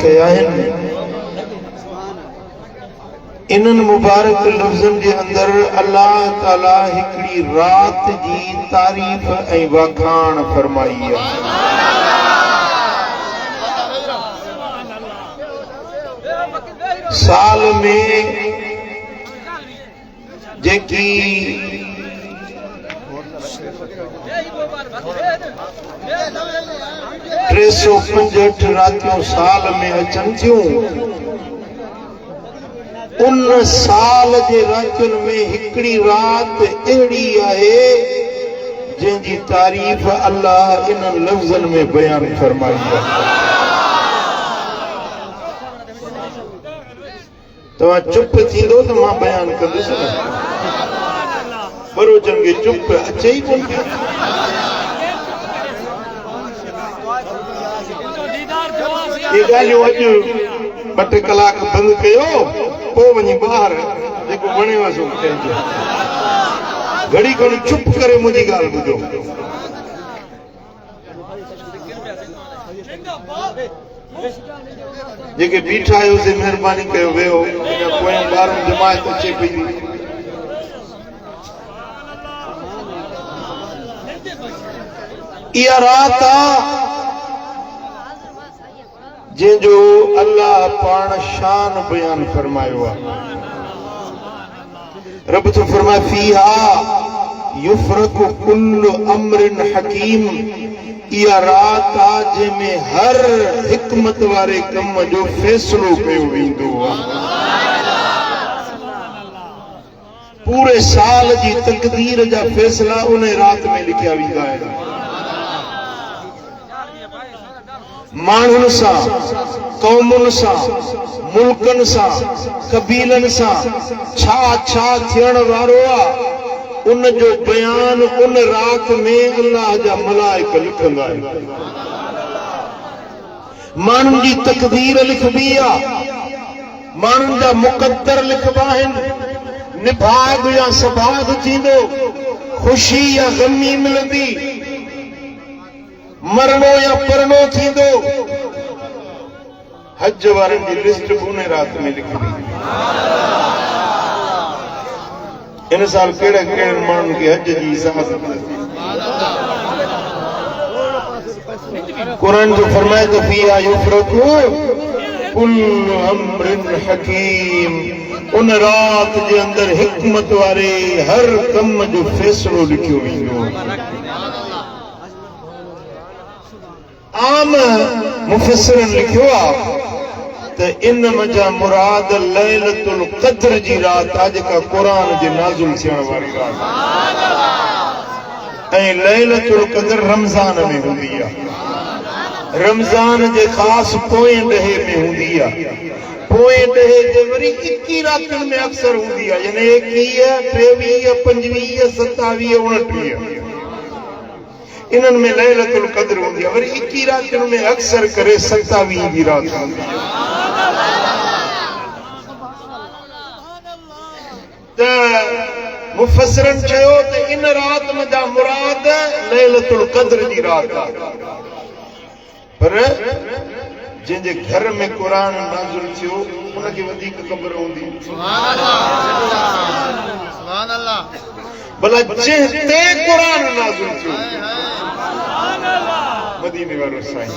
कया आहिनि। इन्हनि मुबारक लफ़्ज़नि जे अंदर अल्लाह ताला हिकड़ी रात जी तारीफ़ ऐं वखाण फरमाई आहे। साल में जेकी 365 रातियों साल में अचन थियूं, उन साल जे रातियुनि में हिकड़ी रात अहिड़ी आहे जंहिंजी तारीफ़ अल्लाह इन्हनि लफ़्ज़नि में बयान फरमाई आहे। तव्हां चुप थींदो त मां बयान कंदुसि न। बरोचन खे चुप अचे ई कोन थी। ये ॻाल्हियूं अॼु 2-3 कलाक बंदि कयो, पोइ वञी ॿाहिरि जेको वणेव सो कहिजो। घड़ी खणी चुप करे मुंहिंजी ॻाल्हि ॿुधो। जेके बीठा आहियोसीं महिरबानी कयो वेहो, पोइ ॿारनि जमायत अचे पई। इहा रात आहे जंहिंजो अल्लाह पाण शान बयान फरमायो आहे। रब तो फरमाए फीहा युफरकु कुल्लु अम्रिन हकीम। इहा रात आहे जंहिंमें हर हिकमत वारे कम जो फैसलो कयो वेंदो आहे। पूरे साल जी तकदीर जा फैसला उन रात में लिखिया वेंदा आहिनि। माण्हुनि सां, क़ौमुनि सां, मुल्कनि सां, कबीलनि सां छा छा थियण वारो आहे, उन जो बयान उन रात में अल्लाह जा मलाइक लिखंदा आहिनि। माण्हुनि जी तकदीर लिखबी आहे, माण्हुनि जा मुक़द्दर लिखबा आहिनि। निभाग या सबाग थींदो, ख़ुशी या ग़मी मिलंदी, मरणो या परणो थींदो। हज वारनि जी लिस्ट बि उन रात में लिखबी। इन साल कहिड़े कहिड़े माण्हुनि खे हज जी इजाज़त मिलंदी। क़ुरान जो फरमाए तो फीहा युफरकु कुल्लु अम्रिन हकीम। उन रात जे अंदर हिकमत वारे हर कम जो फैसलो लिखियो वेंदो। आम मुफस्सिरन लिखियो आहे त इन मजा मुराद लैलतुल क़द्र जी रात आहे, जेका क़ुरान जे नाज़िल थियण वारी रात आहे। ऐं लैलतुल क़द्र रमज़ान में हूंदी आहे। रमज़ान जे ख़ासि पोएं ॾहे में हूंदी आहे। पोएं ॾहे जे वरी 21 रातियुनि में अक्सर हूंदी आहे, यानी 21, 23, 25, 27, 29। इन्हनि में लैलतुल क़द्र हूंदी आहे। वरी 21 रातियुनि में अक्सर करे 27 जी रात हूंदी आहे। त मुफस्सिरन चयो त इन रात में जा मुराद लैलतुल क़द्र जी रात आहे। पर जंहिंजे घर में क़ुरान नाज़िल थियो उनखे वधीक ख़बर हूंदी। सुभान अल्लाह। भला जंहिं ते क़ुरान नाज़िल थियो, मदीने वारो साईं,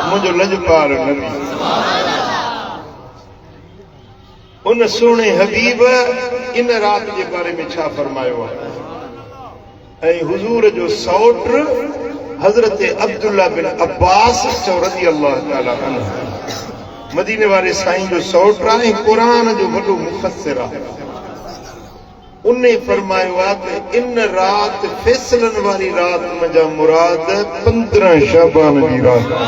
मुंहिंजो लजपाल नबी, उन सुहिणे हबीब इन रात जे बारे में छा फरमायो आहे। ऐं हुज़ूर जो सौट हज़रत अब्दुल्ला बिन अब्बास रज़ी अल्लाह ताला अन्हु, मदीने वारे साईं जो सौट आहे, क़ुरान जो वॾो मुफ़स्सिर आहे। उन फरमायो आहे त इन रात फैसलन वारी रात मुंहिंजा मुराद 15 शाबान जी रात आहे,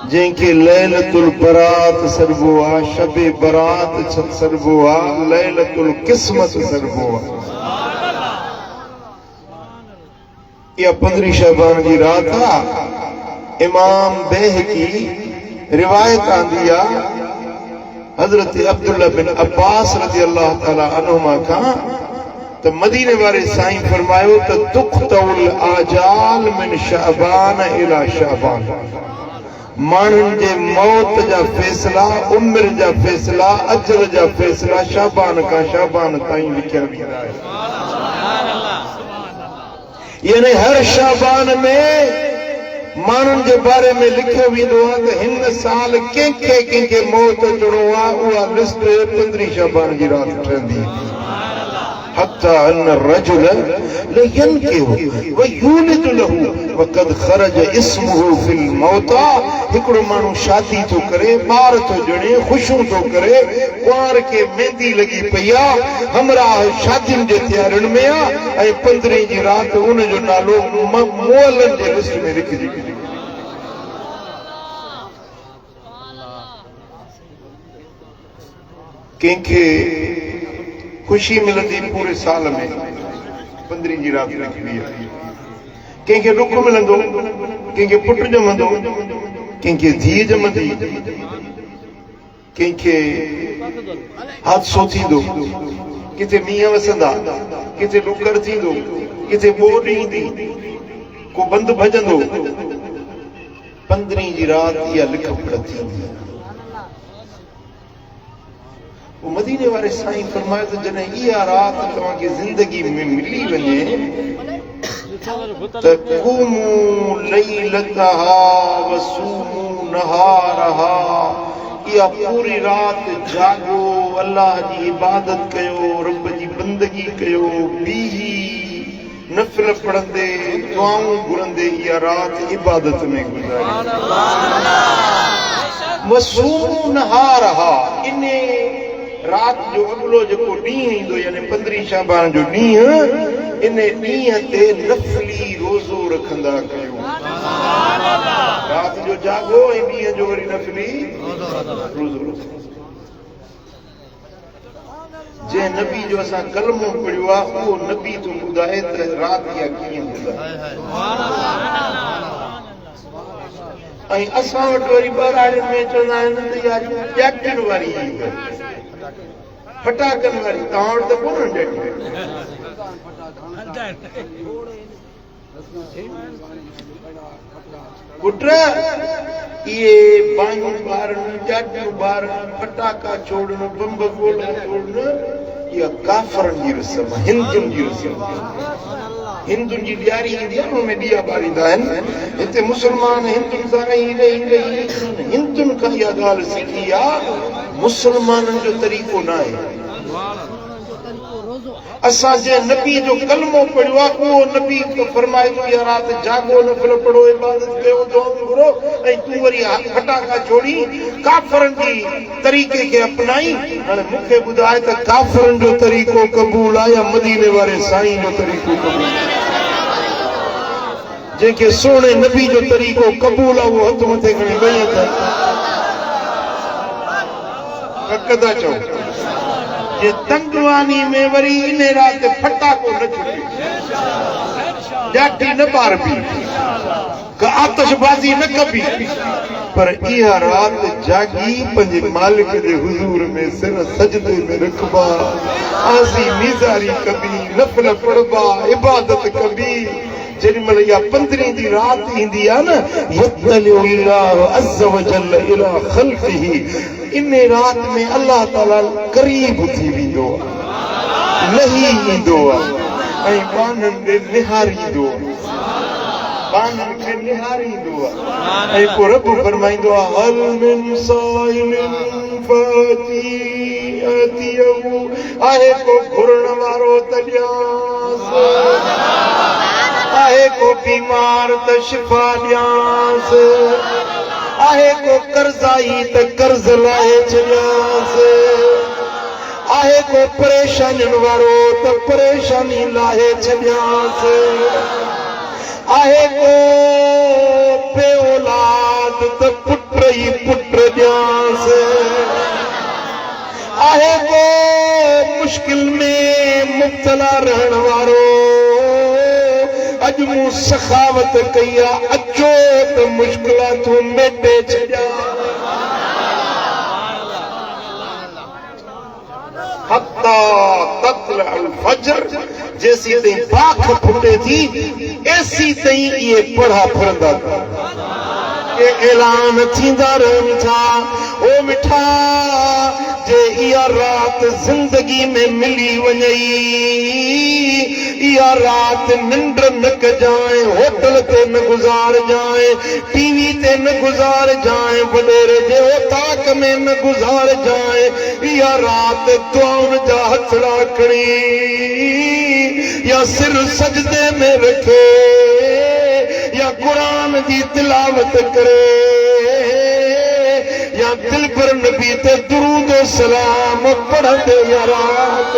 जंहिंखे लैलतुल बरात सरबो आहे, शबे बरात सरबो आहे, लैलतुल क़िस्मत सरबो आहे। इहा 15 शाबान जी रात आहे। इमाम बैहकी रिवायत आंदी आहे हज़रत अब्दुल्ला बिन अब्बास रज़ी अल्लाह ताला अन्हुमा खां त तो मदीने वाले साईं फरमायो तो तुख्तउल आजाल मिन शाबान इला शाबान। मानन जे मौत जा फैसला, उम्र जा फैसला, अजल जा फैसला शाबान का शाबान ताईं लिखिया वेंदा है। यानी हर शाबान में मानन के बारे में लिखियो वेंदो आहे त हिन साल कंहिंखे मौत अचणो आहे, उहा लिस्ट 15 शाबान जी रात ठहंदी। हत्ता अन रजुल लयनकिहु व यूलिद लहू वक़द खरज इस्मुहु फिल मौता। हिकिड़ो माण्हू शादी थो करे, ॿार थो ॼणे, ख़ुशियूं थो करे, कुंवार खे मेहंदी लॻी पई आहे, हमराह शादियुनि जे तयारियुनि में आहे ऐं 15 जी राति उन जो नालो मुअलनि जे लिस्ट में लिखिजी। कंहिंखे खुशी मिलंदी पूरे साल में 15 जी रात लिखी आहे। कंहिंखे दुख मिलंदो, कंहिंखे पुट ॼमंदो, कंहिंखे धीउ ॼमंदी, कंहिंखे हादसो थींदो, किथे मींहं वसंदा, किथे ॾुकड़ थींदो, किथे ॿोॾ ईंदी, को बंदि भॼंदो। 15 जी रात इहा लिख पढ़ थींदी। वो मदीने वाले साईं फरमाए तो जने इहा रात तव्हांखे ज़िंदगी में मिली वञे त क़ूमू लैलतहा वसूमू नहारहा। इहा पूरी रात जागो, अल्लाह जी इबादत कयो, रब जी बंदगी कयो, बीही नफ़िल पढ़ंदे, दुआऊं घुरंदे इहा रात इबादत में गुज़ारी। वसूमू नहारहा, इन रात जो अगलो जेको ॾींहुं ईंदो यानी 15 शाबान जो ॾींहुं, इन ॾींहुं ते नफ़ली रोज़ो रखंदा कयो। रात जो जागो ऐं ॾींहुं जो वरी नफ़ली रोज़ो। जंहिं नबी जो असां कलमो पढ़ियो आहे उहो नबी तो ॿुधाए त रात इहा कीअं गुज़ारे। ऐं असां वटि वरी ॿारनि में चवंदा आहिनि त इहा ॼाटियुनि वारी फटाकनि वारी। तव्हां वटि त कोन पुट, इहे बायूं ॿारनि, ॼाटियूं ॿारनि, फटाका छोड़नि, बंब गोला छोड़नि, इहा काफ़रनि जी रस्म, हिंदुनि जी रस्म। हिंदुनि जी ॾियारी ईंदी आहे, हुन में ॾीया ॿारींदा आहिनि। हिते मुस्लमान हिंदुनि सां रही हिंदुनि खां इहा ॻाल्हि सिखी आहे, मुस्लमाननि जो तरीक़ो न आहे। असां जंहिं नबी जो कलमो पढ़ियो आहे उहो नबी फरमाए थो इहा राति जागो, नफ़िल पढ़ो, इबादत कयो, दुआऊं घुरो, ऐं तूं वरी फटाका छोड़ी काफ़रनि जी तरीक़े खे अपनाई। हाणे मूंखे ॿुधाए त काफ़रनि जो तरीक़ो क़बूल आहे या मदीने वारे साईं जो तरीक़ो क़बूल आहे? जंहिंखे सोणे नबी जो तरीक़ो क़बूल आहे उहो हथ मथे खणी वेही था कदा चओ। जे तंगवानी में वरी इन रात फटाको न छुटे, ॼाठी न ॿारबी, का आतिशबाज़ी न कबी, पर इहा रात जागी पंहिंजे मालिक जे हुज़ूर में सिर सजदे में रखबा, आसी मीज़ारी कबी, नफ़िल पढ़बा, इबादत कबी। जेॾी महिल इहा 15 जी रात ईंदी आहे न, यतलिउ अल्लाहु अज़्ज़ व जल इला ख़ल्क़िही, इन रात में अल्लाह ताला करीब थी वेंदो आहे, लही ईंदो आहे ऐं बाननि खे निहारींदो आहे, बाननि खे निहारींदो आहे। ऐं पोइ रब फरमाईंदो आहे, हल मिन साइलिन फअतियहु, आहे को घुरण वारो त ॾियांसि, आहे को बीमार त शिफ़ा ॾियांसि, आहे को कर्ज़ाई त कर्ज़ लाहे छॾियांसि, आहे को परेशानियुनि वारो त परेशानी लाहे छॾियांसि, आहे को बे औलाद त पुट ई पुट ॾियांसि, आहे को मुश्किल में मुब्तला रहण वारो, अॼु मूं सखावत कई आहे, अचो त मुश्किलातूं मेटे छॾियां। हत्ता तत्लअ अल फज्र, जैसी तई पाख फुटे थी ऐसी तई ये पढ़ा फिरंदा था ये ऐलान थींदा रहनि था ओ मिठा जे इहा रात जिंदगी में मिली वञई या रात निंड न कजाए होटल ते न गुजार जाए टीवी ते न गुजार जाए वडेरे जे ताक में न गुजार जाए या रात दुआउन जा हथड़ा खणी या सिर सजदे में रखे या कुरान की तिलावत करे या दिल पर नबी ते दुरूद सलाम पढ़ंदे या रात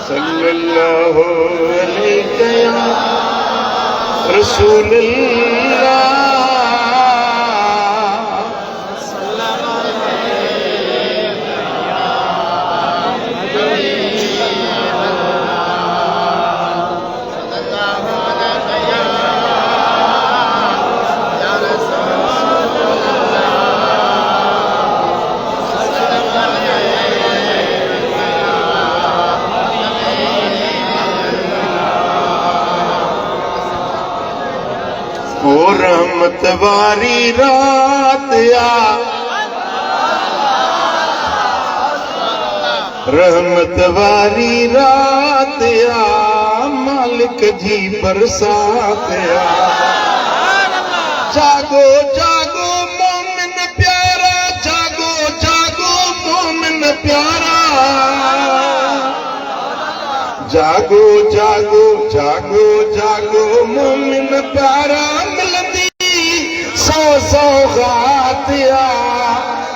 सल्लल्लाहु अलैहि या रसूलल्लाह ओ रहमत वारी रात या रहमत वारी रात या मालिक जी बरसात या जागो जागो मोमिन प्यारा जागो जागो मोमिन प्यारा जागो जागो जागो जागो मोमिन प्यारा सौगात या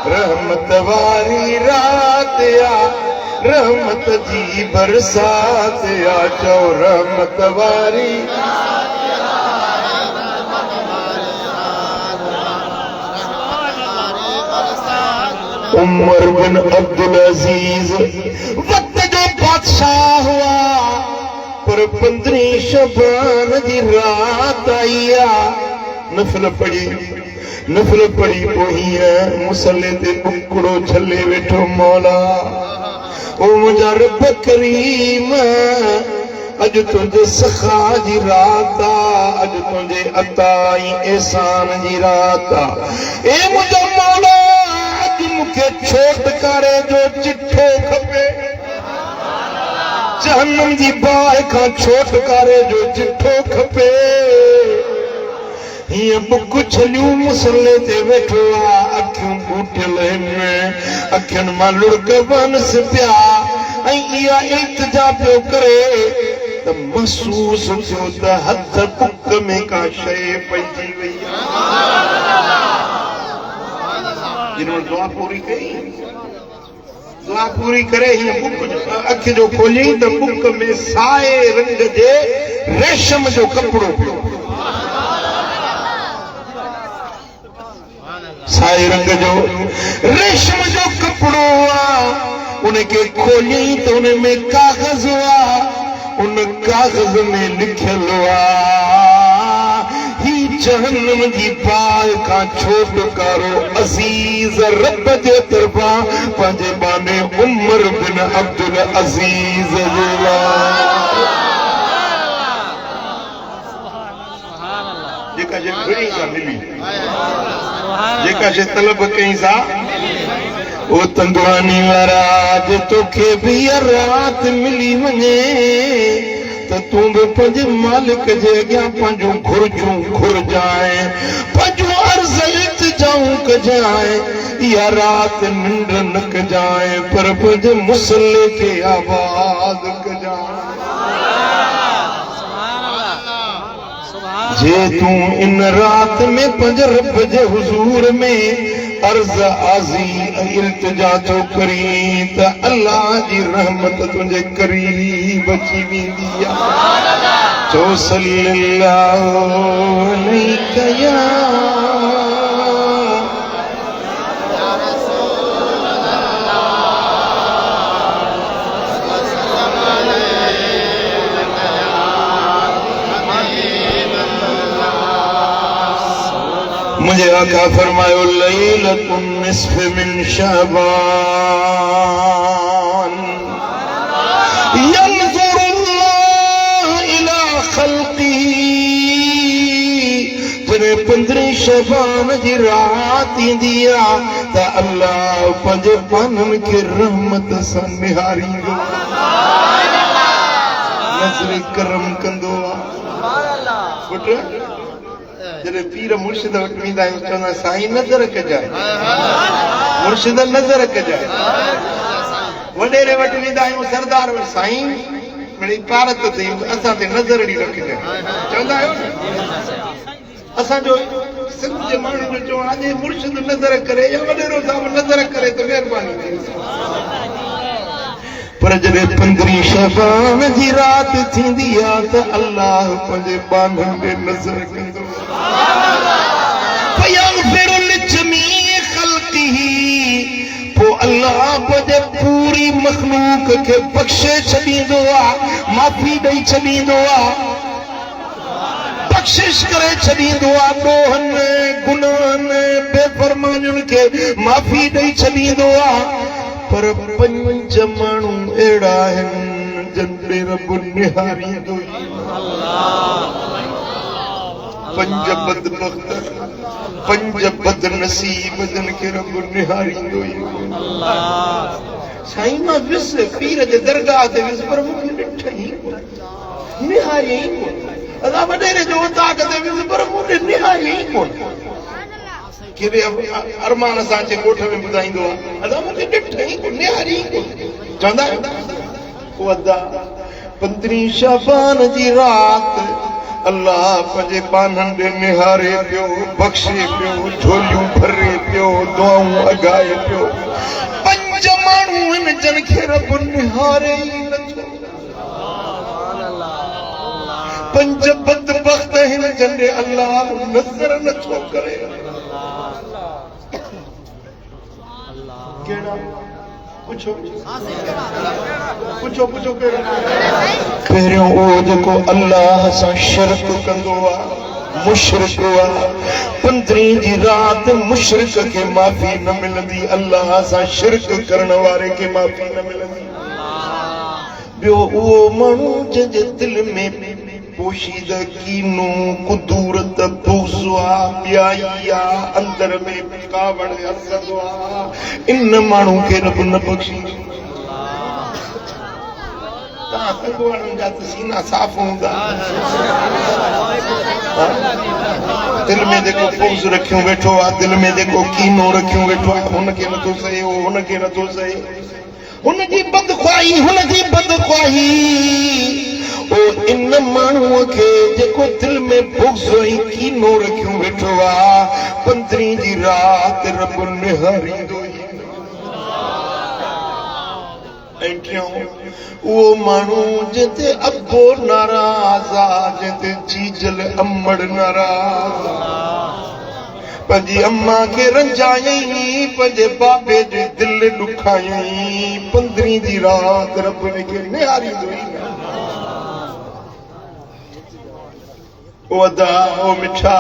रहमत वारी रात या रहमत जी बरसात या चो रहमत वारी उमर बिन अब्दुल अजीज वक्त जो बादशाह हुआ पर 15 शबान की रात आई नफल पड़ी पोही है मुसले ते बुकड़ो छले वेठो मौला ओ मुझा रब करीम अज तुझे सखा जी रात अज तुझे अताई एहसान जी रात ए मुझा मौला अज मुखे छोट करे जो चिट्ठो खपे जहन्नम जी बाह का छोट करे जो चिट्ठो खपे ये बुक छलियूं मुसले ते वेठो अखियूं बूटियल अखियुनि मां लुड़क वनस पिया इहा इल्तिजा पियो करे त महसूस थियो त हथ बुक में का शइ पइजी वई जिन्होंने दुआ पूरी कई दुआ पूरी करे हीअं बुक अखि जो खोली त बुक में साए रंग जे रेशम जो कपिड़ो पियो साए रंग जो रेशम जो कपड़ो उनके खोली तो उनमें कागज हुआ उन कागज में लिखल हुआ ही जहन्नम की पाल का छोटकारो अजीज रब जे तरफा पंहिंजे बाने उमर बिन अब्दुल अजीज जेका जे घणी सा मिली जेका जे तलब कई सा ओ तंदुरानी वारा जे तोखे भी रात मिली वने त तू भी पंहिंजे मालिक जे अॻियां पंहिंजूं घुर्जूं घुरजाए पंहिंजूं अर्ज़ इल्तिजाऊं कजाए इहा रात निंड न कजाए पर पंहिंजे मुसले खे आबाद कजाए जे तू इन रात में पंज रब जे हुजूर में अर्ज आज़ी इल्तिजा तो करी त अल्लाह जी रहमत तुझे करीब अची वेंदी आहे चो सल्लल्लाहु अलैहि या मुझे आका फरमायो लैलतुन निस्फ मिन शअबान जरे 15 शबान जी रात ईंदी आ त अल्लाह पंजे पानन के रहमत सां निहारींदो, नज़र करम कंदो आ। पुट जरे पीर मुर्शिद वटि वेंदा आहियूं चवंदा साईं नज़र कजाए, मुर्शिद नज़र कजाए। वॾेरे वटि वेंदा आहियूं सरदार वटि साईं मिड़ी पारत ते असां ते नज़र ॾी रखजाए, चवंदा आहियो न। असांजो सिंध जे माण्हुनि जो चवणु आहे मुर्शिद नज़र करे या वॾेरो साहिब नज़र करे त महिरबानी कयो। पर जॾहिं 15 शबान जी रात थींदी आहे त अल्लाह पंहिंजे बांधनि ते नज़र कंदो। फयग़फिरु लिजमीअ ख़ल्क़िही, पोइ अल्लाह पंहिंजे पूरी मख़लूक खे बख़्शे छॾींदो आहे, माफ़ी ॾेई छॾींदो आहे, बख़्शिश करे छॾींदो आहे। ॾोहनि गुनाहनि बेफ़रमानियुनि खे माफ़ी ॾेई छॾींदो आहे। पर 5 माण्हू अहिड़ा आहिनि जन ॾे रब निहारींदो ई। 5 बदबख़्त 5 बदनसीब जन खे रब निहारींदो ई। साईं मां विस पीर जे दरगाह ते विस पर मूंखे ॾिठई कोन, निहारियई कोन। असां वॾेरे जो उताक ते विस पर मूंखे निहारियई कोन। केॾे अरमान सां अचे ॻोठ में ॿुधाईंदो आहे अदा मूंखे ॾिठई कोन, निहारियई कोन। चवंदा पोइ अदा 15 शबान जी रात अल्लाह पंहिंजे बाननि ॾे निहारे पियो, बख़्शे पियो, झोलियूं भरे पियो, दुआऊं अॻाए पियो। 5 माण्हू आहिनि जन खे रब निहारे ई नथो। 5 बदबख़्त आहिनि जन ॾे अल्लाह नज़र नथो करे। पुछो पुछो पुछो पहिरियों उहो जेको अल्लाह सां शिरक कंदो आहे, मुशरिक आहे। 15 जी रात मुशरिक खे माफ़ी न मिलंदी, अल्लाह सां शिरक करण वारे खे माफ़ी न मिलंदी। ॿियो उहो माण्हू जंहिंजे दिल में पोशीद कीनू कुदूरत बुग़्ज़ ॿियाई आहे, अंदर में कावड़ हसद आहे, इन माण्हू खे रब न बख़्शींदो। तव्हां कंगवाणनि जा त सीना साफ़ हूंदा, दिल में जेको बुग़्ज़ रखियो वेठो आहे, दिल में जेको कीनो रखियो वेठो आहे, हुनखे नथो सहे, हुनखे नथो सहे, हुनजी बदख़्वाही, हुनजी बदख़्वाही। ओ इन माण्हूअ खे जेको दिल में बुग़्ज़ ऐं कीनो रखियो वेठो आहे, 15 जी रात रब निहारींदो ई। ऐं टियों उहो माण्हू जंहिंते अबो नाराज़ आहे, जंहिंते जीजल अमड़ नाराज़ आहे। पंहिंजी अम्मा खे रंजायई, पंहिंजे बाबे जे दिल ॾुखायई, 15 जी रात रब खे निहारींदो ई। ओ अदा ओ मिठा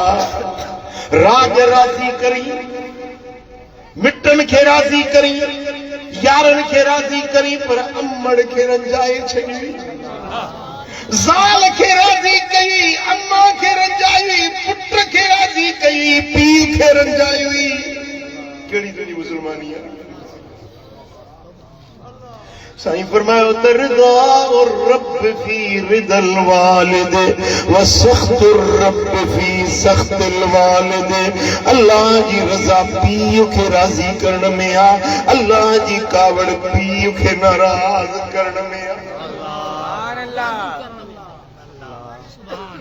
राज राज़ी करी, मिटन खे राज़ी करी, यारन खे राज़ी करी, पर अमड़ खे रंजाए छॾी। ज़ाल खे राज़ी कई, अम्मा खे रंजाई, पुट खे राज़ी कई, पीउ खे रंजाई हुई। कहिड़ी तुंहिंजी मुसलमानी आहे? साईं फरमायो तरदा और रब फी रिदल वालिद व सख्तुर रब फी सख्तिल वालिद। अल्लाह जी रज़ा पीउ खे राज़ी करण में आ, अल्लाह जी कावड़ पीउ खे नाराज़ करण में आ।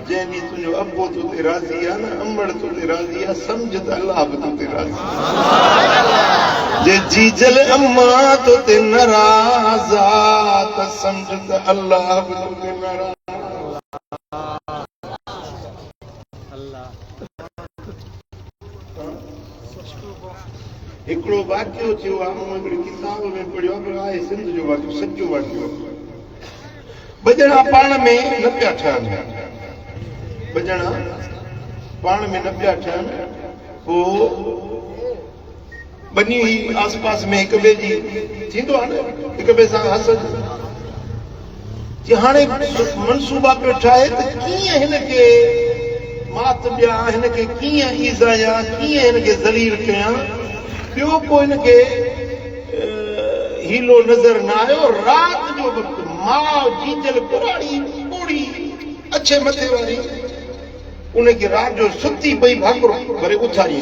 जंहिं ॾींहुं तुंहिंजो अबो तोते राज़ी आहे न, अमड़ तोते राज़ी आहे, सम्झ त अल्लाह बि तोते राज़ी आहे। जे जीजल अम्मा तोते नाराज़ आहे त सम्झ त अल्लाह बि तोते नाराज़। हिकिड़ो वाक़ियो थियो आहे, मूं हिकिड़ी किताब में पढ़ियो आहे, पर आहे सिंध जो वाक़ियो, सचो वाक़ियो। बजड़ा पाण में न पिया ठहनि, बजड़ा पाण में न पिया ठहनि, पोइ बनी हुई आस पास में हिक ॿिए जी थींदो आहे न, हिक ॿिए सां हसद। कि हाणे मनसूबा पे ठाहे त कीअं हिनखे मात ॾियां, हिनखे कीअं ईज़ायां, कीअं हिनखे ज़लील कयां। ॿियो को हिनखे हीलो नज़र न आयो। रात जो वक़्तु माउ जीजल पुराणी बूढ़ी अच्छे मथे वारी उनखे रात जो सुती पई भाकुर भरे उथारी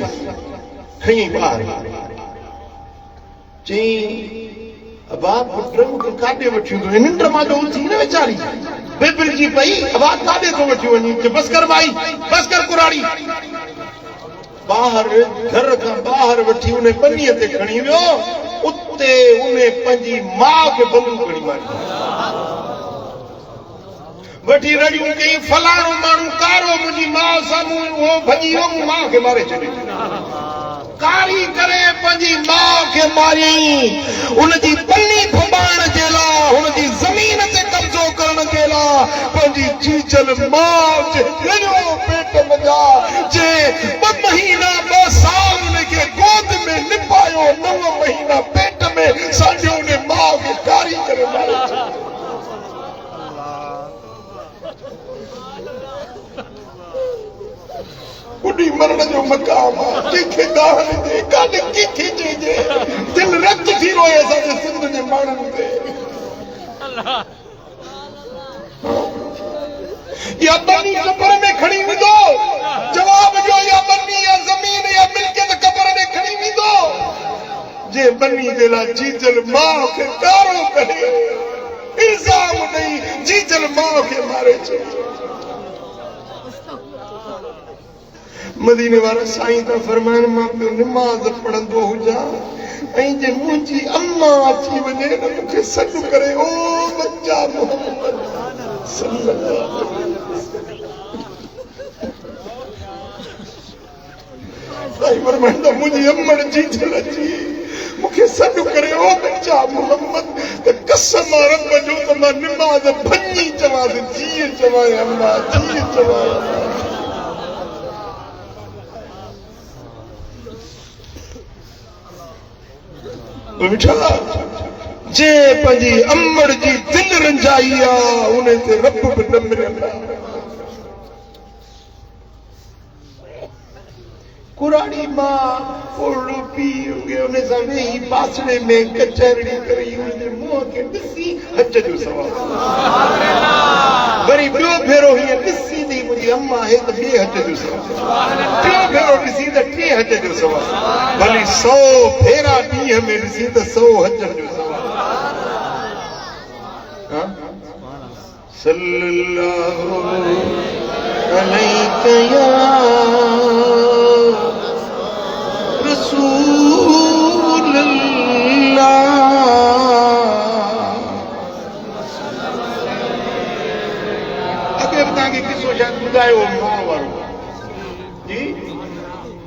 खई ॿाहिरि चई अबा पुट मूंखे काॾे वठी वेंदो? निंड मां जो उथी न वीचारी बिबिलजी पई। अबा काॾे थो वठी वञी? बस कर माई, बस कर कुराड़ी। ॿाहिरि घर खां ॿाहिरि वठी उन पनीअ ते खणी वियो। उते उन पंहिंजी माउ खे बंदूक खणी मारी वठी रड़ियूं कई। फलाणो माण्हू कारो मुंहिंजी माउ साम्हूं उहो भॼी वियो, मूं माउ खे मारे छॾियो। कारी करे पंहिंजी माउ खे मारियईं। उनजी पनी फुबाइण जे लाइ, हुनजी ज़मीन ते कब्ज़ो करण जे लाइ पंहिंजी जीजल माउ जे ॾिनो पेट मञा जे 2 महीना 2 साल उनखे गोद में निपायो, 9 महीना पेट में साॼो उन माउ खे कारी करे मारे छॾियो। बुढ़ी मरण जो मकाम आहे। कंहिंखे गाहन ॾे, काॾे कंहिंखे चइजे। दिल रत थी रोए असांजे सिंध जे माण्हुनि ते। या बनी कब्र में खणी वेंदो, जवाब ॾियो। या बनी या ज़मीन या मिल्कियत कब्र में खणी वेंदो जे बनी जे लाइ जीजल माउ खे कारो करे इल्ज़ाम ॾेई जीजल माउ खे मारे छॾियो। मदीने वारा साईं था फरमाइनि मां पियो निमाज़ पढ़ंदो हुजां ऐं जे मुंहिंजी अम्मा अची वञे न मूंखे सॾु करे ओ बच्चा मोहम्मद सल्लल्लाहु अलैहि वसल्लम। साईं फरमाईंदा मुंहिंजी अम्मड़ जीजल अची मूंखे सॾु करे ओ बच्चा मोहम्मद त कसम रब जो त मां निमाज़ भञी चवां जीअं चवां अम्मा जीअं चवां। जे पंहिंजी अम्मड़ जी दिल रंजाई आहे उन ते रब बि न मिलंदा। कुराड़ी मां कोड़ो पी उन सां वेही पासड़े में कचहरी करी उनजे मुंहं खे ॾिसी हज जो सवाल। वरी ॿियो भेरो हीअं ॾिसी थी मुंहिंजी अम्मा आहे त ॿिए हज जो सवाल। टियों भेरो ॾिसी त 3 हज जो सवाल। भली 100 भेरा ॾींहं में ॾिसी त 100 हज जो सवाल। सल्लल्लाहु अलैहि या रसूल अल्लाह। अॻे बि तव्हांखे किसो शायदि ॿुधायो मोह वारो जी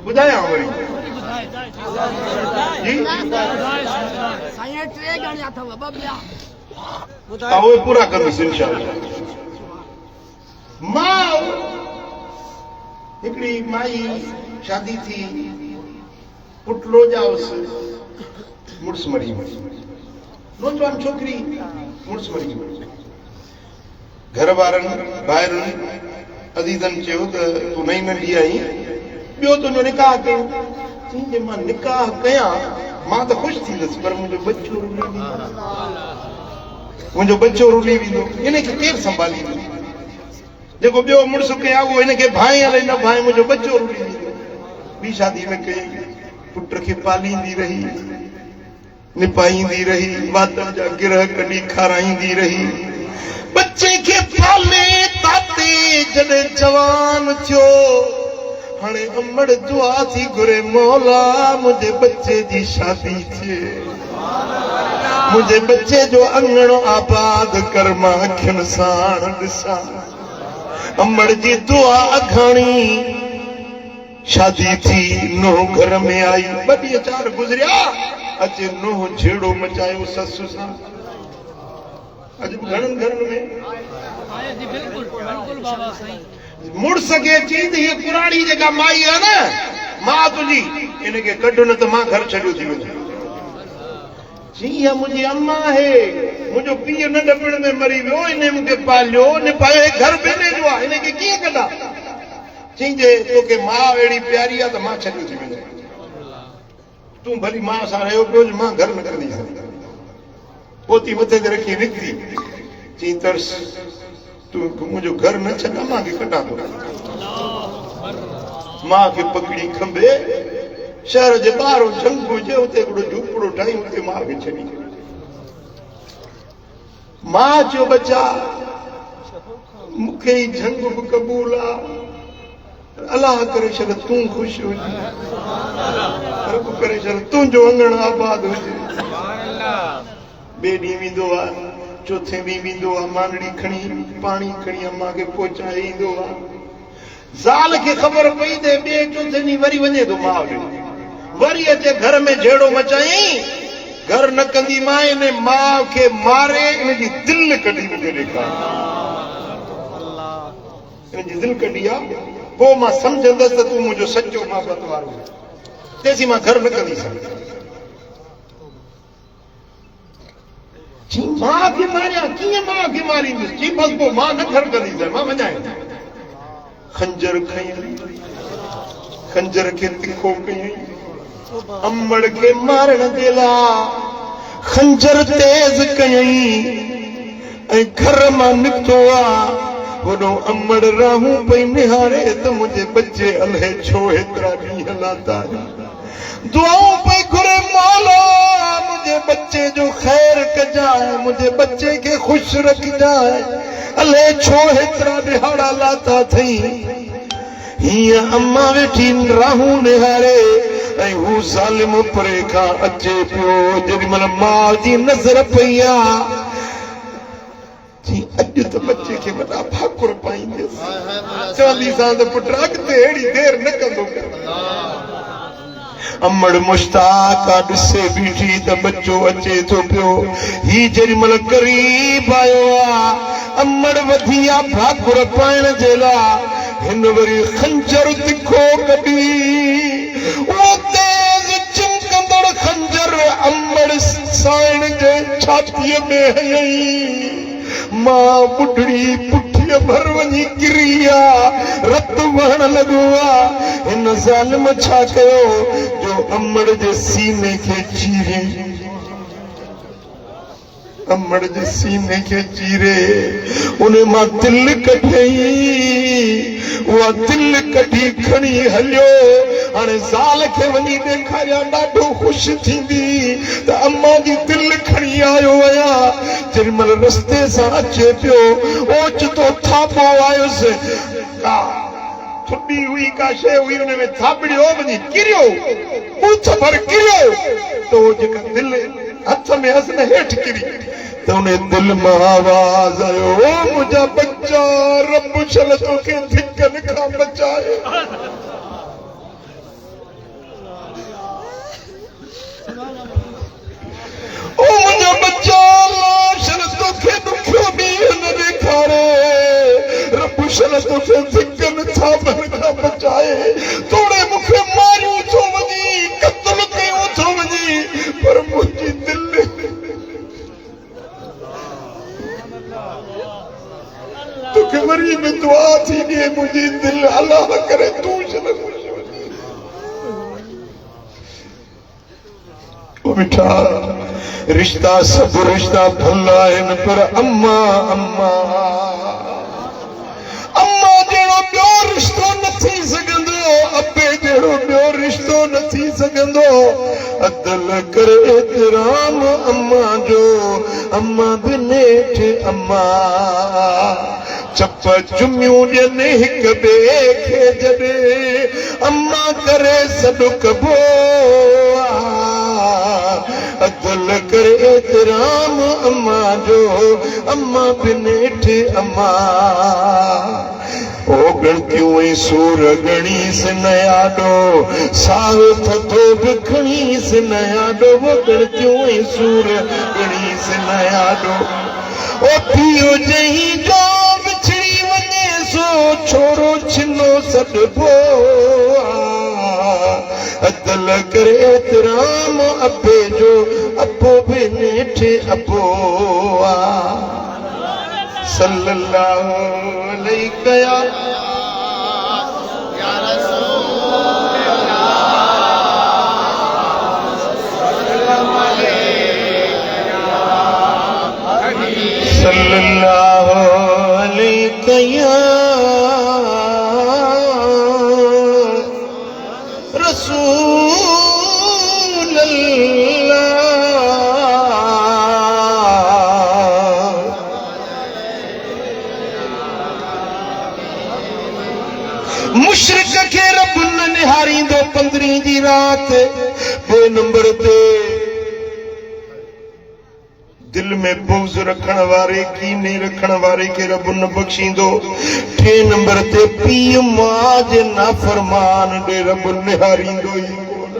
ॿुधायां वरी जी साईं 3 ॼणा अथव ॿ ॿिया उहे पूरा कंदुसि इंशाअल्लाह। मां हिकिड़ी माई शादी थी पुट लोजाउसि मुड़ुस मरी नौजवान छोकिरी मुड़ुस मरी घर वारनि ॿाहिरि अज़ीज़नि चयो त तूं नई नंढी आई ॿियो तुंहिंजो निकाह कयो। चई जे मां निकाह कयां मां त ख़ुशि थींदसि पर मुंहिंजो बच्चो रुली वेंदो इनखे केरु संभालींदो। जेको ॿियो मुड़ुस कया उहो हिनखे भाई हले न भाई मुंहिंजो बच्चो रुली वेंदो। ॿी शादी न कई पुट खे पालींदी रही निपाईंदी रही वातनि जा गिरह कढी खाराईंदी रही बच्चे खे पाले ताते जॾहिं जवान थियो हाणे अमड़ दुआ थी घुरे मौला मुंहिंजे बच्चे जी शादी थिए मुंहिंजे बच्चे जो अंगणो आबाद कर मां अखियुनि सां ॾिसां। अमड़ जी दुआ अघाणी शादी थी नूंहं घर में आई 2 ॾींहं 4 गुज़रिया अचे नूंहं झेड़ो मचायो ससु सां। अॼु घणनि घरनि में मुड़ुस खे चईंदी हीअ पुराणी जेका माई आहे न मां तुंहिंजी इनखे कढ न त मां घर छॾियो थी वञे। जी मुझी अम्मा है मुझो पीउ नंढपण में मरी वियो इने मूंखे पालियो ने पायो घर बेने जो आहे इनखे कीअं कढां चई जे तोखे मां अहिड़ी प्यारी आहे त मां छॾियो थी वञे तूं भली मां सां रहियो पियो मां घर न कंदी पोती मथे ते रखी निकिती चई तरस तूं मुंहिंजो घर न छॾा मां खे कढां थो मां खे पकड़ी खंभे शहर जे ॿाहिरो झंग हुजे उते हिकिड़ो झूपड़ो ठाही उते मां खे छॾी मां चयो बचा मूंखे ई झंग बि क़बूल आहे अलाह करे छॾ तूं ख़ुशि हुजे रब करे छॾ तुंहिंजो अंगण आबाद हुजे ॿिए ॾींहुं वेंदो आहे चौथे ॾींहुं वेंदो आहे मांडड़ी खणी पाणी खणी अम्मा खे पहुचाए ईंदो आहे ज़ाल खे ख़बर पई त ॿिए चौथे ॾींहुं वरी वञे थो माउ ॾे वरी अचे घर में झेड़ो मचाई घर न कंदी मां इन माउ खे मारे इन जी दिलि कढी मूंखे ॾेखार इन जी दिलि कढी आहे पोइ मां सम्झंदसि त तूं मुंहिंजो सचो मोहबत वारो तेसीं मां घर न कंदी जी मां खे मारियां कीअं मां खे मारींदुसि जी बसि पोइ मां न घर कंदी मां वञाए खंजर खई खंजर खे तिखो कयईं अम्मड़ खे मारण जे लाइ खंजर तेज़ कयईं ऐं घर मां निकितो आहे वॾो अम्मड़ राहूं पई निहारे त मुंहिंजे बचे अलाए छो हेतिरा ॾींहं हलां था दुआऊं पई घुरे मौला मुंहिंजे बच्चे जो ख़ैर कजाए मुंहिंजे बच्चे खे ख़ुशि रखजाए अलाए छो हेतिरा ॾिहाड़ा लाथा अथई हीअं अम्मा वेठी राहूं निहारे ऐं हू ज़ालिम परे खां अचे पियो जेॾीमहिल माउ जी नज़र पई आहे जी अॼु त बच्चे खे वॾा भाकुर पाईंदसि चवंदीसां त पुट अॻिते अहिड़ी देरि न कंदो अम्मड़ मुश्ताक आहे ॾिसे बीठी त बच्चो अचे थो पियो ही जेॾीमहिल क़रीब आयो आहे अम्मड़ वधी आहे भाकुर पाइण जे लाइ हिन वरी खंजर तिखो कढी उहो तेज़ चिमकंदड़ खंजर अम्मड़ साइण जे छातीअ में हयईं मां बुढ़ड़ी पुठीअ भर वञी किरी आहे रत वहण लॻो आहे हिन ज़ालिम छा कयो जो अम्मड़ जे सीने खे चीरे अम्मड़ जे सीने खे चीरे उन मां दिलि कढई उहा दिलि कढी खणी हलियो हाणे ज़ाल खे वञी ॾेखारिया ॾाढो ख़ुशि थींदी त अम्मा जी दिलि खणी आयो आहियां जेॾीमहिल रस्ते सां अचे पियो ओचितो थापो आयुसि का थुॾी हुई का शइ हुई हुन में थापड़ियो वञी किरियो बूथ भर किरियो त उहो जेका दिलि हथ में हस न हेठि किरी त उन दिलि मां आवाज़ आयो ओ मुंहिंजा बच्चा रब छल तोखे धिकनि खां बचाए ओ मुंहिंजा बच्चा शल तोखे ॾुखियो ॾींहुं न ॾेखारे रब शल तोखे धिकनि थापनि खां बचाए तोड़े मूंखे मारियूं थो वञी क़त्ल कयूं थो वञी पर मुंहिंजी दिलि तोखे वरी में दुआ थी ॾे मुंहिंजी दिलि अलाह करे तूं छल मिठा रिश्ता सब रिश्ता भला आहिनि पर अम्मा अम्मा अम्मा जहिड़ो ॿियो रिश्तो न थी सघंदो अबे जहिड़ो ॿियो रिश्तो न थी सघंदो अदल कर एतिराम अम्मा जो अम्मा बि नेठ अम्मा चप चुमियूं ॾियनि हिक ॿिए खे जॾहिं अम्मा करे सॾु कबो अदल कर एतिराम अम्मा जो अम्मा बि नेठ अम्मा ओ गणतियूं ऐं सूर गणीस न यादो साहु थधो बि खणीस न यादो गणतियूं ऐं सूर गणीस न यादो ओ पियो जहीं जो बिछड़ी वञे सो छोरो छिनो सॾबो तल करे एतराम अबे जो अबो भी नेठे अबो आ सल्लल्लाहु अलैहि या सल्लल्लाहु अलैहि या रसूल अल्लाह। मुशरिक के रब न निहारी दो 15 जी रात बे नंबर ते दिल में बुग़्ज़ रखण वारे कीने रखण वारे के रब न बख्शींदो। 3 नंबर ते पीउ मां जे नाफरमान दे रब निहारींदो ई कोन।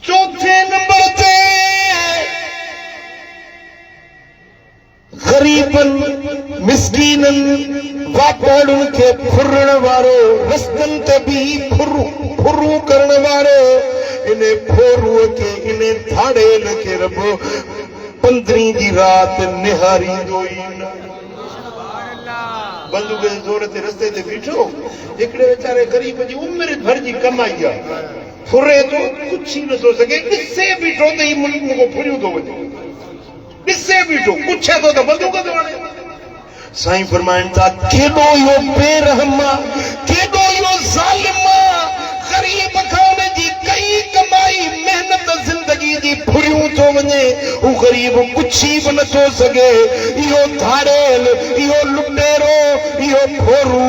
4 नंबर ते गरीबन मिस्कीनन वापड़न के फुरण वारो रस्तन ते भी फुरू करण वारो इने फोरू के इने धाड़ेल के रब 15 जी रात निहारी दोई बंदूक के जोर ते रस्ते ते बीठो एकड़े बेचारे गरीब जी उम्र भर जी कमाई आ फुरे तो कुछ ही न तो सके किससे बीठो ते ही मुल्क को फुरियो तो वजे किससे बीठो कुछ है तो बंदूक दवाने साईं फरमाइन था केडो यो बेरहमा केडो यो जालिमा गरीब खाने जी कई कमाई मेहनत जिंदगी जी फुरियूं तो वने उ गरीब कुछ ही बन तो सके इहो धाड़ेल इहो लुटेरो इहो फोरू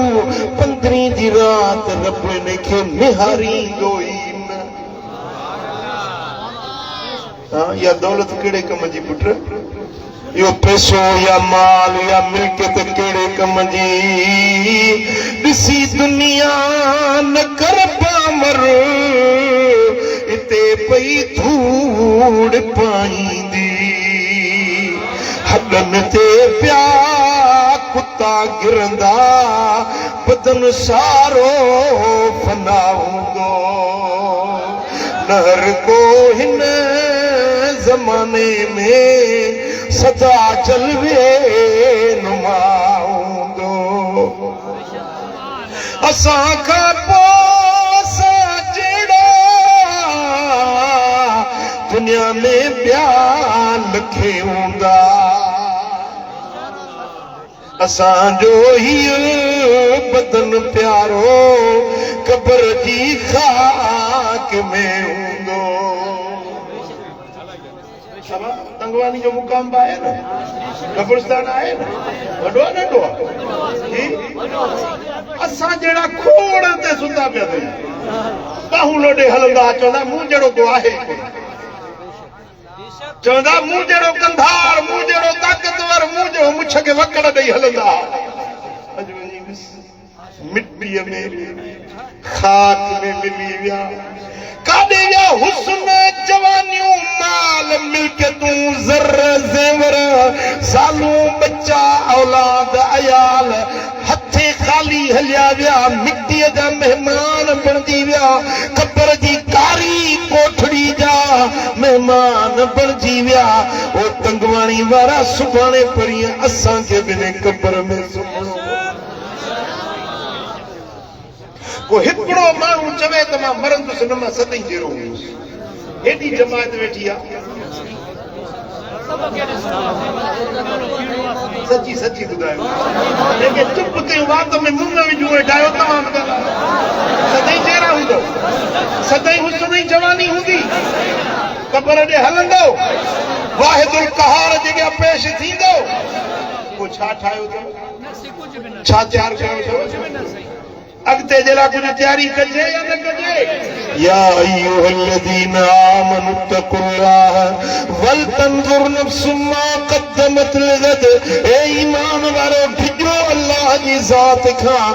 15 जी रात रब ने के निहारी दोई हां या दौलत केड़े कम जी पुत्र यो पैसो या माल या मिल्कियत केड़े कम जी दिसी दुनिया न कर पामर इते पई धूड़ पाईंदी हडन ते प्या कुत्ता गिरंदा बदन सारो फना हूंदो नहर को हिन जमाने में सदा जलवे नुमाऊंदो असा का पोसा जेड़ा दुनिया में बयान लखे हूंदा असा जो ही बदन प्यारो कब्र जी खाक में हूंदो तंगवानी जो मुकाम है ना कब्रिस्तान है ना वडो नंढो असा जेड़ा खोड़ ते सुंदा पिया थई बाहू लोडे हलंदा चवंदा मूं जड़ो को आहे चवंदा मूं जड़ो कंधार मूं जड़ो ताकतवर मूं जो मुछ के वकड़ ॾेई हलंदा अज वञी मिट्टीअ में खाक में मिली विया काॾे विया हुस्न जवानियूं माल मिल्कियतूं ज़र ज़ेवर सालूं बच्चा औलाद अयाल हथे खाली हलिया विया मिट्टीअ जा मेहमान बणजी विया क़ब्र जी कारी कोठड़ी जा मेहमान बणजी विया ओ तंगवाणी वारा सुभाणे परीहं असां खे बि क़ब्र में सुम्हणो को हिकिड़ो माण्हू चवे त मां मरंदुसि न मां सदाईं जहिड़ो हुयुसि हेॾी जमात वेठी आहे सची सची ॿुधायो जेके चुप कयूं वात में मुंग विझूं डायो तव्हां सदाईं जहिड़ा हूंदो सदाईं हुस्न जी जवानी हूंदी क़ब्र ॾे हलंदो वाहिदुल क़हार जेके पेश थींदो पोइ छा ठाहियो अथव छा तयारु कयो अथव अगते जला कुछ तैयारी कजे या न कजे या अय्युहल्लज़ीना आमनु तकुल्लाह वल तंजुर नफ्सुम मा क़द्दमत लिगद ए ईमान वारो ढिजो अल्लाह जी ज़ात खां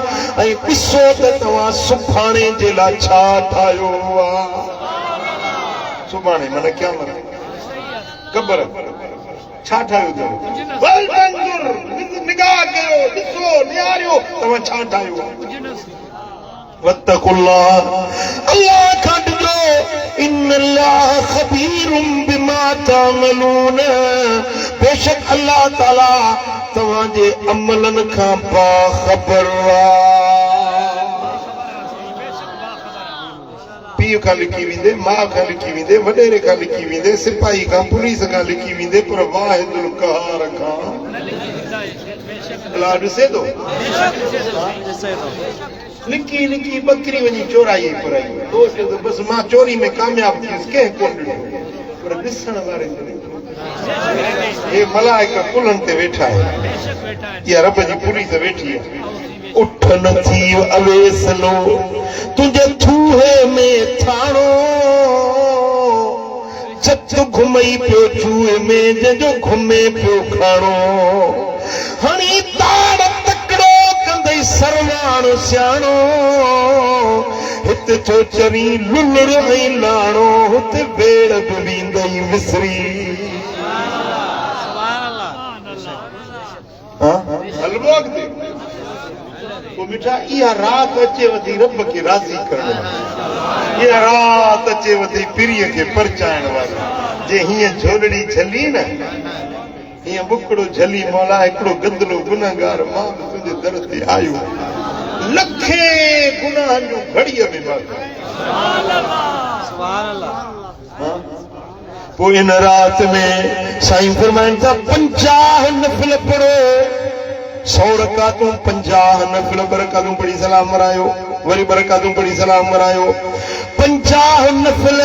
ऐं ॾिसो त तव्हां सुभाणे जे लाइ छा ठाहियो आहे सुभाणे माना क़यामत क़ब्र छा ठाहियो अथव वल तंजुर निगाह कयो ॾिसो निहारियो तव्हां छा ठाहियो वत्तकुल्लाह अल्लाह खट जो इन्नल्लाह खबीरुम बिमा तामलून बेशक अल्लाह ताला तवाजे अमलन खां बाखबर पीउ खां लिखी वेंदे मां खां लिखी वेंदे वडेरे खां लिखी वेंदे सिपाही खां पुलिस खां लिखी वेंदे पर वाहिदुल कहार खां अल्लाह ॾिसे थो लिखी लिखी बकरी वञी चोराई पुराई दोस्त तो बस मां चोरी में कामयाब थियुसि कंहिं कोन ॾिठो पर ॾिसण वारे हे मलाइका कुलनि ते वेठा आहिनि इहा रब जी पुलिस वेठी आहे उठ न थी अवेसलो तुंहिंजे थूहे में थाणो चत घुमई पियो चूहे में जंहिंजो घुमे पियो खाणो हणी ताड़ तकड़ो कंदई सरवाण सियाणो हिते थो चरी लुलड़ ऐं लाणो हुते बेड़ बि वेंदई विसरी हलवो अॻिते पोइ मिठा इहा रात अचेव थी रब खे राज़ी करण वारी इहा रात अचेव थी पीरीअ खे परचाइण वारी जे हीअं झोलड़ी झली न हीअं बुकड़ो झली मौला हिकिड़ो गंदलो गुनहगार मां बि तुंहिंजे दर ते आयो लखे गुनाहनि जूं घड़ीअ में पोइ इन रात में साईं फरमाइनि था 50 नफ़िल पढ़ो 100 रकातूं 50 नफ़िल बरकातूं पढ़ी सलाम मरायो वरी बरकातूं पढ़ी सलाम मरायो 50 नफ़िल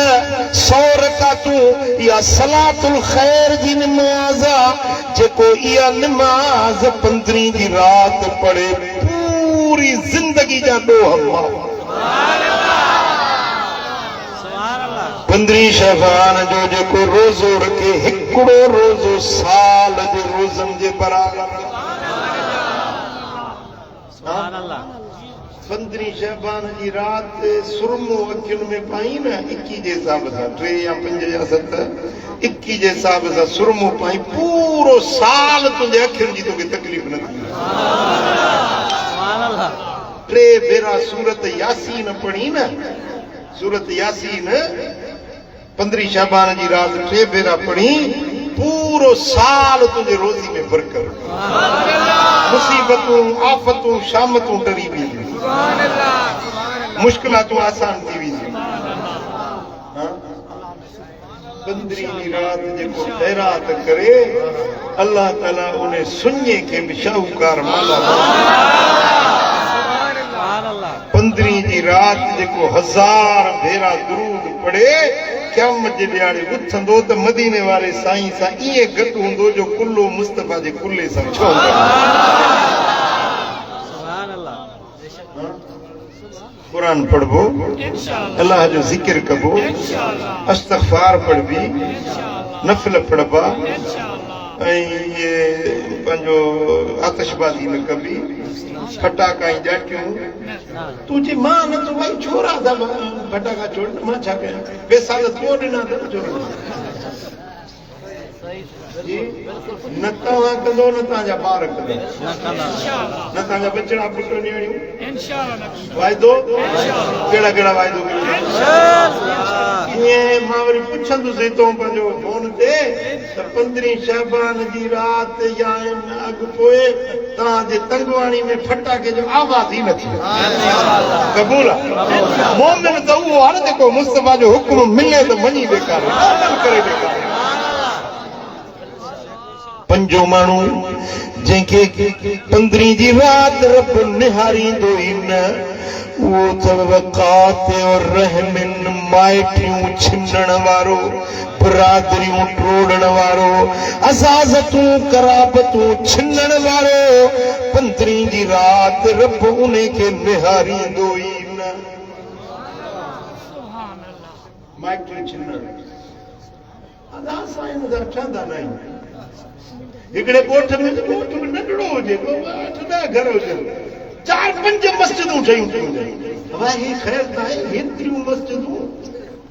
100 रकातूं इहा सलातुल खैर जी नमाज़ आहे जेको इहा नमाज़ 15 जी रात पढ़े पूरी जिंदगी जा ॾोह 15 शहबान जो जेको रोज़ो रखे हिकिड़ो रोज़ो साल जे रोज़नि जे बराबरि 15 शहबान जी रात सुरमो अखियुनि में पाई न 21 जे हिसाब सां 3 या 5 या 7 21 जे हिसाब सां सुरमो पाई पूरो साल तुंहिंजे अखियुनि जी तोखे तकलीफ़ न थी 3 भेरा सूरत यासीन पढ़ी न सूरत यासीन 15 शहबान जी रात 3 भेरा पढ़ी पूरो साल तुझे रोज़ी में बरकत मुसीबतूं आफ़तूं शामतूं डरी वेंदियूं मुश्किलातूं आसान थी वेंदियूं 15 जी रात जेको खैरात करे अल्लाह ताला उन सुञे खे बि शाहूकार माला 15 जी रात जेको 1000 भेरा दुरूद पढ़े क़यामत जे ॾियारे उथंदो त मदीने वारे साईं सां ईअं गॾु हूंदो जो कुल्लो मुस्तफ़ा जे कुल्ले सां छो कुरान पढ़बो अल्लाह जो ज़िक्र कबो इस्तग़फ़ार पढ़बी नफ़िल पढ़बा ऐं ये पंहिंजो आतिशबाज़ी न कबी फटाका ऐं ॼाटियूं तुंहिंजी मां न तूं भाई छोरा था फटाका छोड़ मां छा कयां पैसा त तो ॾिना अथनि छोड़ न तव्हां कंदो न तव्हांजा ॿार कंदा न तव्हांजा बचड़ा पुट नियाणियूं वाइदो कहिड़ा कहिड़ा वाइदो ईअं मां वरी पुछंदुसि हितां पंहिंजो फोन ते त 15 शहबान जी रात या अॻु पोइ तव्हांजे तंगवाणी में फटाके जो आवाज़ ई न थी क़बूल आहे मोमिन त उहो आहे न जेको मुस्तफ़ा जो हुकुम मिले त वञी ॾेखारे अमल करे ॾेखारे पंजो माण्हू जंहिंखे 15 जी रात रब निहारींदो ई न उहो अथव वक़ात और रहमिन माइटियूं छिनण वारो बिरादरियूं टोड़ण वारो अज़ाज़तूं कराबतूं छिनण वारो 15 जी रात रब उन खे निहारींदो ई न माइटियूं छिनण असां इन सां ठहंदा न आहियूं हिकिड़े ॻोठ में नंढड़ो हुजे 8-10 घर हुजनि 4-5 मस्जिदूं ठहियूं थियूं भाई ख़ैर त आहे हेतिरियूं मस्जिदूं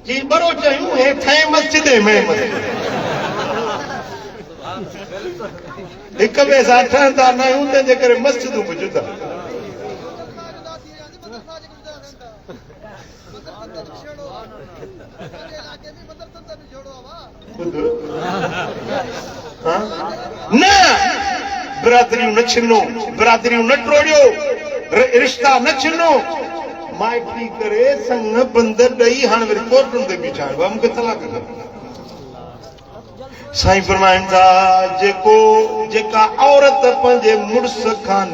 जी बरो चयूं हे ठहे मस्जिदे में हिक ॿिए सां ठहंदा न आहियूं तंहिंजे करे मस्जिदूं बि जुदा न बिरादरियूं न छिनो, बिरादरियूं न टोड़ियो, रिश्ता न छिनो, माइटी करे संग बंद ॾेई हाणे वरी कोर्टुनि ते बीठा आहिनि मूंखे तलाक ॾियो। साईं फरमाइनि था जेका औरत पंहिंजे मुड़ुस खां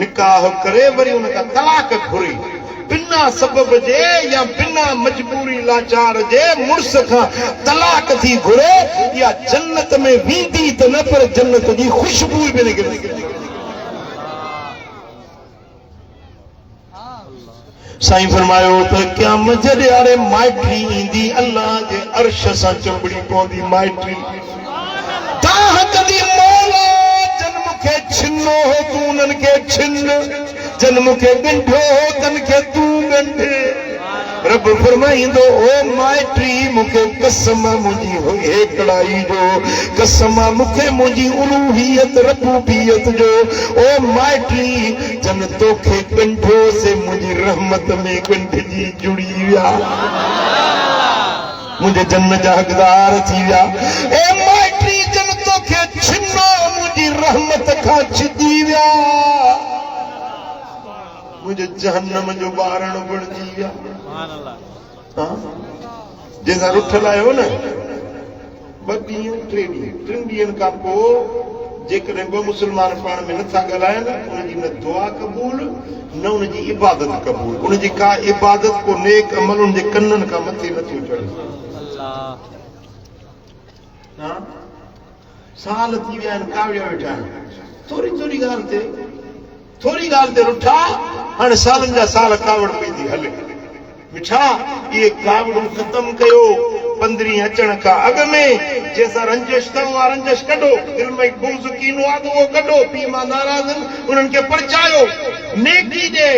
निकाह करे वरी उन खां तलाक घुरी बिना सबब जे या बिना मजबूरी लाचार जे मुड़ुस खां तलाक थी घुरे या जन्नत में वेंदी त न पर जन्नत जी खुशबू बि न निकिरंदी। साईं फरमायो त क़यामत जे ॾियारे माइटी ईंदी अल्लाह जे अर्श सां चंबड़ी पवंदी माइटी ताह कदी मौला जन मूंखे छिनो हो तूं उन्हनि खे छिन, जन मूंखे ॻंढियो हो तन खे तूं ॻंढ। रब फरमाईंदो ओ माइटी मूंखे कसम मुंहिंजी हेकड़ाई जो, कसम मूंखे मुंहिंजी उलूहियत रबूबियत जो। ओ माइटी जन तोखे ॻंढियो से मुंहिंजी रहमत में ॻंढिजी जुड़ी विया, मुंहिंजे जन्म जा हक़दार थी विया। ए माइटी जन तोखे छिनो मुंहिंजी रहमत खां छिजी विया, मुझे जहन्नम जो बारण बणजी विया। जैसा रुठल आयो न 2 ॾींहं 3 ॾींहं 3 ॾींहंनि खां पोइ जेकॾहिं 2 मुस्लमान पाण में नथा ॻाल्हाइनि उनजी न दुआ क़बूल न उनजी इबादत क़बूल, उनजी का इबादत को नेक अमल उनजे कननि खां मथे नथो चढ़े। साल थी विया आहिनि कावड़िया वेठा आहिनि, थोरी ॻाल्हि ते रुठा हाणे सालनि जा साल कावड़ पई थी हले। मिठा इहे कावड़ूं ख़तम कयो 15 अचण खां अॻ में। जंहिंसां रंजिश अथव उहा रंजिश कढो, दिलि में बुग़्ज़ कीनो आहे त उहो कढो, पीउ मां नाराज़ आहिनि उन्हनि खे परचायो, नेकी ॾे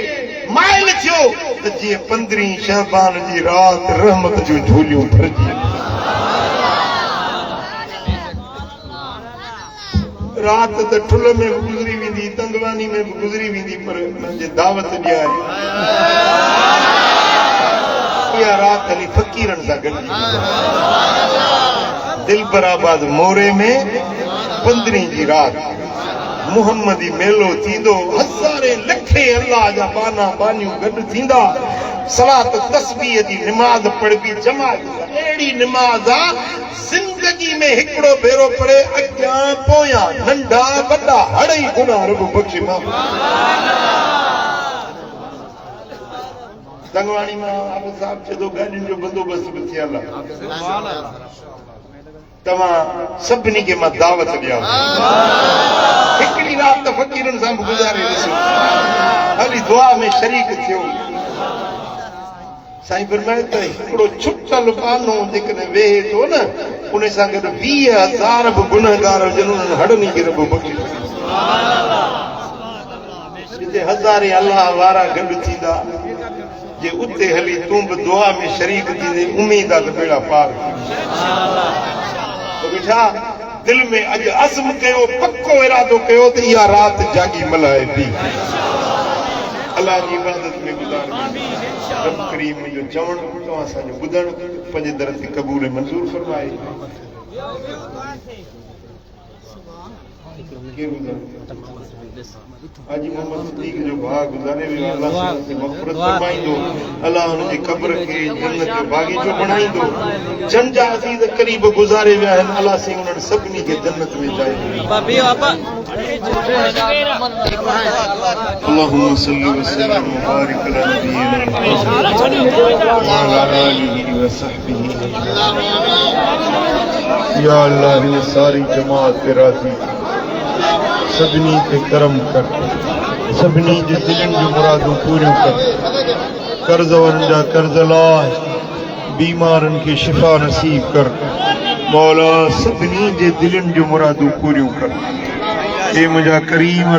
माइल थियो त जीअं 15 शहबान जी राति रहमत जूं झूलियूं भरिजी। रात त ठुल में भी गुज़री वेंदी, तंगवानी में भी गुज़री वेंदी, पर मुंहिंजे दावत ॾियारी इहा रात हली फ़क़ीरनि सां गॾु। दिलबराबाद मोरे में 15 जी रात मुहम्मदी मेलो थींदो, हज़ारे लखे अल्लाह जा बाना बानियूं गॾु थींदा, सलात तस्बीह जी निमाज़ पढ़बी जमात। अहिड़ी निमाज़ आहे जिंदगी में हिकिड़ो भेरो पढ़े अॻियां पोयां नंढा वॾा हड़ई गुनाह रब बख़्शे माफ़। तंगवाणी मां आबद साहब चए गाॾियुनि जो बंदोबस्त बि थियल आहे, तव्हां सभिनी खे मां दावत ॾियां हिकिड़ी राति फ़क़ीरनि सां बि गुज़ारे ॾिसो, हली दुआ में शरीक थियो। साईं फरमाए त हिकिड़ो छुटल बानो जेकॾहिं वेहे थो न उन सां गॾु 20,000 बि गुनहगार हुजनि उन्हनि हड़नी खे रब बख़्शे। जिते हज़ारे अल्लाह वारा गॾु थींदा जे उते हली तूं बि दुआ में शरीक थींदे उम्मीद आहे त बेड़ा पार। बेठा दिल में अॼु अज़्म कयो, पक्को इरादो कयो त इहा राति जागी मल्हाए थी अल्लाह जी इबादत में गुज़ार। रब करीम जो चवण तव्हां असांजो ॿुधण पंहिंजे दर ते क़बूल मंज़ूर फरमाए। हाजी मोहम्मद सिद्दीक़ जो भाउ गुज़ारे वियो, अल्लाह खे मग़फ़िरत फरमाईंदो, अल्लाह हुनजी क़ब्र खे जन्नत जो बाग़ीचो बणाईंदो। जन जा अज़ीज़ क़रीब गुज़ारे विया आहिनि, अल्लाह से उन्हनि सभिनी खे जन्नत में जाइ ॾे। अल्लाहुम्मा सल्लि व सल्लिम व बारिक अला नबियिना मुहम्मद व अला आलिहि व सहबिहि अजमईन। या अल्लाह ये सारी जमात पे राज़ी सभिनी ते करम कर, सभिनी जे दिलनि जूं मुरादूं पूरियूं कर, कर्ज़ वारनि जा कर्ज़ लाह, बीमारनि खे शिफ़ा नसीब कर। मौला सभिनी जे दिलनि जूं मुरादूं पूरियूं कर। हे मुंहिंजा करीम